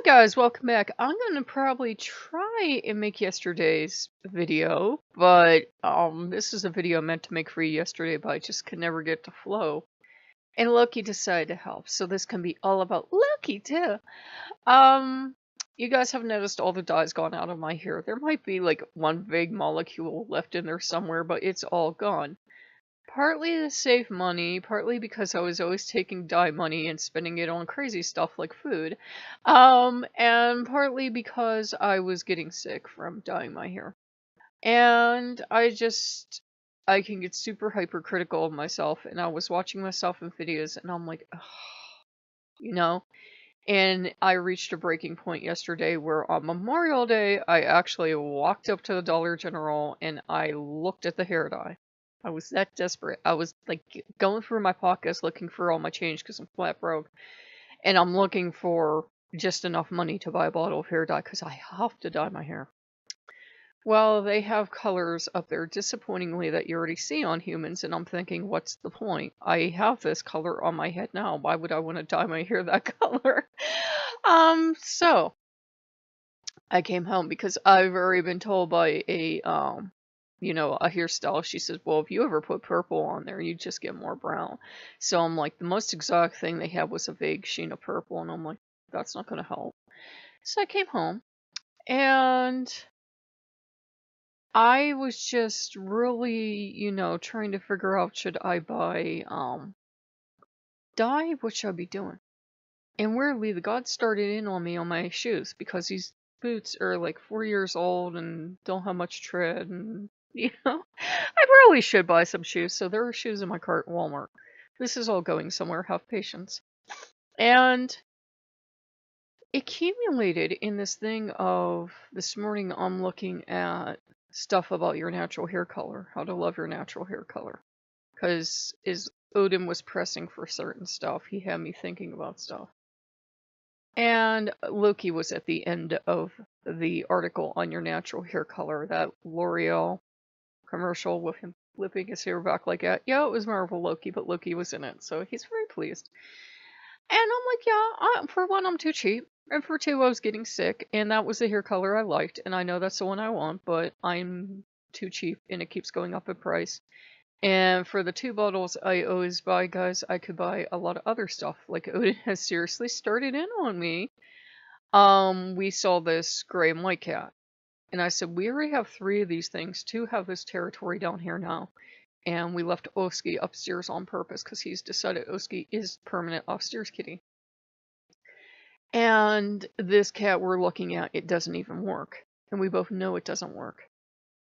up, guys? Welcome back. I'm gonna probably try and make yesterday's video, but this is a video meant to make for you yesterday, but I just could never get to flow. And Loki decided to help, so this can be all about Loki too. You guys have noticed all the dye's gone out of my hair. There might be like one vague molecule left in there somewhere, but it's all gone. Partly to save money, partly because I was always taking dye money and spending it on crazy stuff like food, and partly because I was getting sick from dyeing my hair. And I can get super hypercritical of myself, and I was watching myself in videos, and I'm like, ugh, you know? And I reached a breaking point yesterday where on Memorial Day, I actually walked up to the Dollar General and I looked at the hair dye. I was that desperate. I was like going through my pockets looking for all my change because I'm flat broke. And I'm looking for just enough money to buy a bottle of hair dye because I have to dye my hair. Well, they have colors up there, disappointingly, that you already see on humans, and I'm thinking, what's the point? I have this color on my head now. Why would I want to dye my hair that color? So I came home because I've already been told by a hairstylist. She says, well, if you ever put purple on there, you just get more brown. So I'm like, the most exotic thing they had was a vague sheen of purple, and I'm like, that's not going to help. So I came home, and I was just really, trying to figure out, should I buy dye? What should I be doing? And weirdly, the God started in on me on my shoes because these boots are like 4 years old and don't have much tread, and I really should buy some shoes. So there are shoes in my cart at Walmart. This is all going somewhere. Have patience. And accumulated in this thing of this morning, I'm looking at stuff about your natural hair color, how to love your natural hair color. Because as Odin was pressing for certain stuff, he had me thinking about stuff. And Loki was at the end of the article on your natural hair color, that L'Oreal commercial with him flipping his hair back like that. Yeah, it was Marvel Loki, but Loki was in it, so he's very pleased. And I'm like, yeah, for one, I'm too cheap. And for two, I was getting sick, and that was the hair color I liked, and I know that's the one I want, but I'm too cheap, and it keeps going up in price. And for the 2 bottles I always buy, guys, I could buy a lot of other stuff. Like, Odin has seriously started in on me. We saw this gray and white cat. And I said, we already have 3 of these things. 2 have this territory down here now. And we left Oski upstairs on purpose because he's decided Oski is permanent upstairs kitty. And this cat we're looking at, it doesn't even work. And we both know it doesn't work.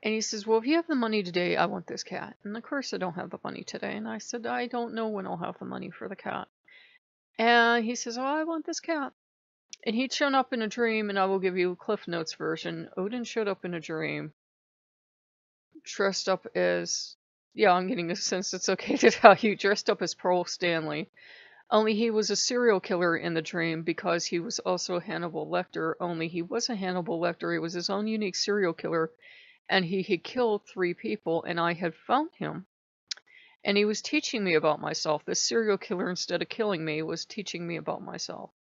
And he says, well, if you have the money today, I want this cat. And of course I don't have the money today. And I said, I don't know when I'll have the money for the cat. And he says, oh, I want this cat. And he'd shown up in a dream, and I will give you a Cliff Notes version. Odin showed up in a dream, dressed up as, yeah, I'm getting a sense it's okay to tell you, dressed up as Pearl Stanley. Only he was a serial killer in the dream because he was also Hannibal Lecter. Only he wasn't Hannibal Lecter, he was his own unique serial killer. And he had killed 3 people, and I had found him. And he was teaching me about myself. This serial killer, instead of killing me, was teaching me about myself.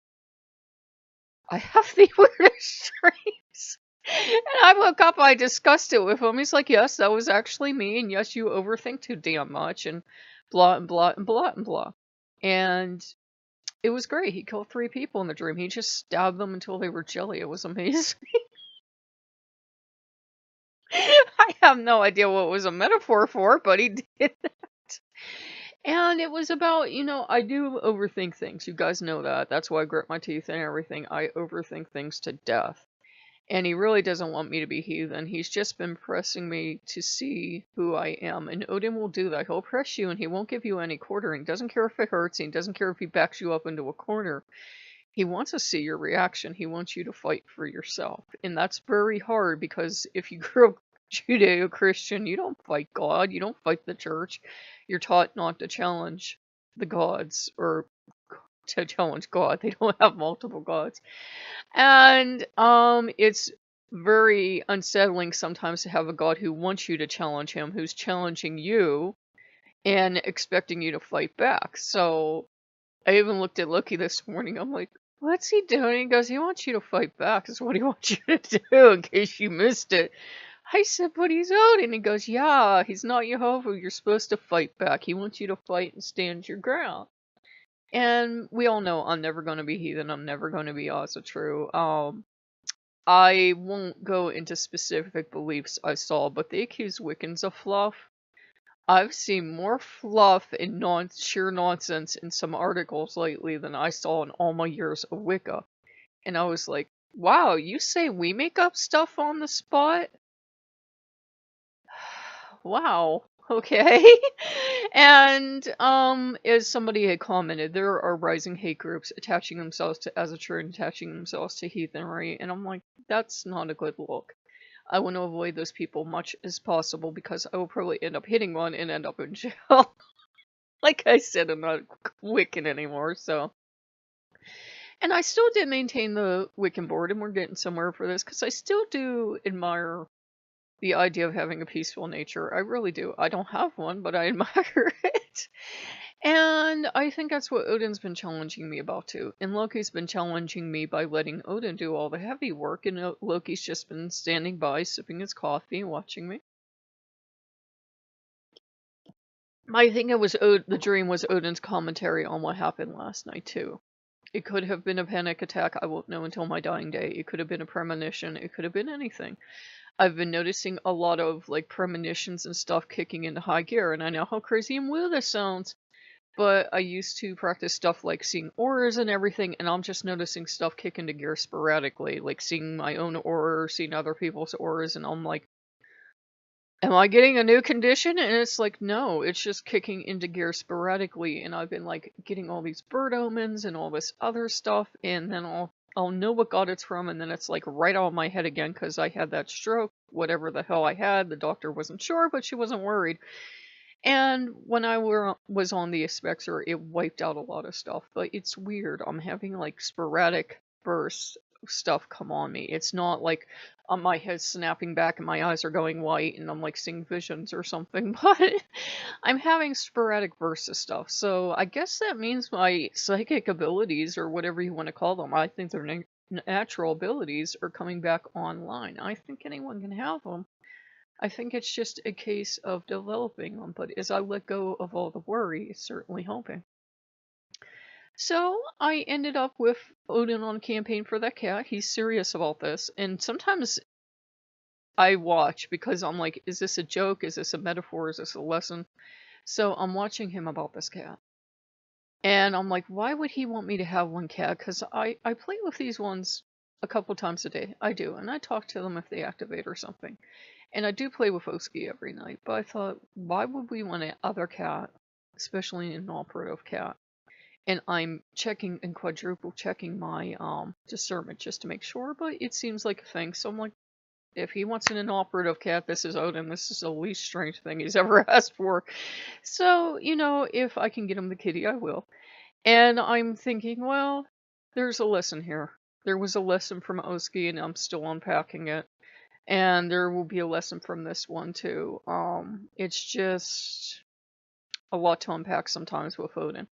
I have the weirdest dreams. And I woke up, I discussed it with him. He's like, yes, that was actually me, and yes, you overthink too damn much, and blah, and blah, and blah, and blah. And it was great. He killed 3 people in the dream. He just stabbed them until they were jelly. It was amazing. I have no idea what it was a metaphor for, but he did that. And it was about, I do overthink things. You guys know that. That's why I grit my teeth and everything. I overthink things to death. And he really doesn't want me to be heathen. He's just been pressing me to see who I am. And Odin will do that. He'll press you and he won't give you any quartering. He doesn't care if it hurts. He doesn't care if he backs you up into a corner. He wants to see your reaction. He wants you to fight for yourself. And that's very hard because if you grew up Judeo-Christian, you don't fight God, you don't fight the church. You're taught not to challenge the gods, or to challenge God. They don't have multiple gods. And it's very unsettling sometimes to have a God who wants you to challenge him, who's challenging you and expecting you to fight back. So I even looked at Loki this morning. I'm like, what's he doing? He goes, he wants you to fight back is what he wants you to do in case you missed it. I said, but he's Odin. He goes, yeah, he's not Jehovah. You're supposed to fight back. He wants you to fight and stand your ground. And we all know I'm never going to be heathen. I'm never going to be Asatru. I won't go into specific beliefs I saw, but they accuse Wiccans of fluff. I've seen more fluff and sheer nonsense in some articles lately than I saw in all my years of Wicca. And I was like, wow, you say we make up stuff on the spot? Wow. Okay. And as somebody had commented, there are rising hate groups attaching themselves to Asatru and attaching themselves to heathenry, and I'm like, that's not a good look. I want to avoid those people much as possible because I will probably end up hitting one and end up in jail. Like I said, I'm not Wiccan anymore, so. And I still did maintain the Wiccan board, and we're getting somewhere for this, because I still do admire the idea of having a peaceful nature. I really do. I don't have one, but I admire it. And I think that's what Odin's been challenging me about too. And Loki's been challenging me by letting Odin do all the heavy work, and Loki's just been standing by, sipping his coffee, and watching me. I think it was the dream was Odin's commentary on what happened last night too. It could have been a panic attack. I won't know until my dying day. It could have been a premonition. It could have been anything. I've been noticing a lot of like premonitions and stuff kicking into high gear, and I know how crazy and weird this sounds, but I used to practice stuff like seeing auras and everything, and I'm just noticing stuff kick into gear sporadically, like seeing my own aura, seeing other people's auras, and I'm like, am I getting a new condition? And it's like, no, it's just kicking into gear sporadically, and I've been like getting all these bird omens and all this other stuff, and then I'll know what god it's from, and then it's like right out of my head again because I had that stroke, whatever the hell I had. The doctor wasn't sure, but she wasn't worried. And when I was on the Spectre, it wiped out a lot of stuff, but it's weird. I'm having like sporadic bursts of stuff come on me. It's not like my head's snapping back and my eyes are going white and I'm like seeing visions or something, but I'm having sporadic bursts of stuff. So I guess that means my psychic abilities, or whatever you want to call them, I think they're natural abilities, are coming back online. I think anyone can have them. I think it's just a case of developing them, but as I let go of all the worry, it's certainly helping. So I ended up with Odin on campaign for that cat. He's serious about this, and sometimes I watch because I'm like, is this a joke? Is this a metaphor? Is this a lesson? So I'm watching him about this cat. And I'm like, why would he want me to have one cat? Because I play with these ones a couple times a day. I do, and I talk to them if they activate or something. And I do play with Oski every night, but I thought, why would we want another cat, especially an operative cat? And I'm checking and quadruple checking my discernment just to make sure, but it seems like a thing. So I'm like, if he wants an operative cat, this is Odin. This is the least strange thing he's ever asked for. So, you know, if I can get him the kitty, I will. And I'm thinking, well, there's a lesson here. There was a lesson from Oski, and I'm still unpacking it. And there will be a lesson from this one too. It's just a lot to unpack sometimes with Odin.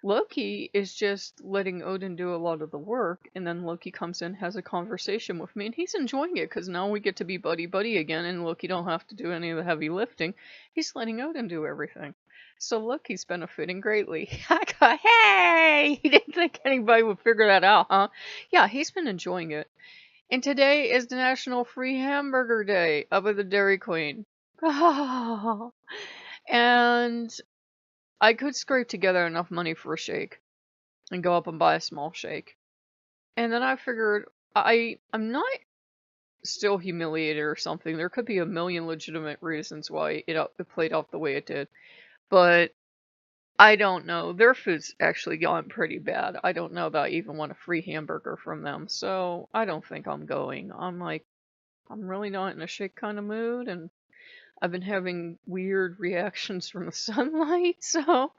Loki is just letting Odin do a lot of the work, and then Loki comes in, has a conversation with me, and he's enjoying it because now we get to be buddy-buddy again, and Loki don't have to do any of the heavy lifting. He's letting Odin do everything. So Loki's benefiting greatly. I go, hey! He didn't think anybody would figure that out, huh? Yeah, he's been enjoying it. And today is the National Free Hamburger Day up at the Dairy Queen. And I could scrape together enough money for a shake and go up and buy a small shake. And then I figured I'm not still humiliated or something. There could be a million legitimate reasons why it played out the way it did. But I don't know. Their food's actually gone pretty bad. I don't know that I even want a free hamburger from them. So I don't think I'm going. I'm like, I'm really not in a shake kind of mood. And I've been having weird reactions from the sunlight. So,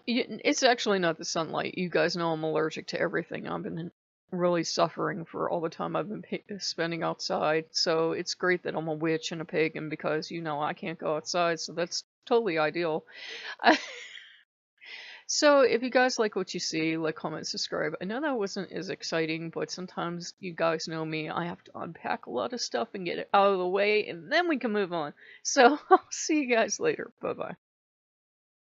it's actually not the sunlight. You guys know I'm allergic to everything. I've been really suffering for all the time I've been spending outside. So it's great that I'm a witch and a pagan because, you know, I can't go outside. So that's totally ideal. So if you guys like what you see, like, comment, subscribe. I know that wasn't as exciting, but sometimes you guys know me. I have to unpack a lot of stuff and get it out of the way, and then we can move on. So I'll see you guys later. Bye-bye.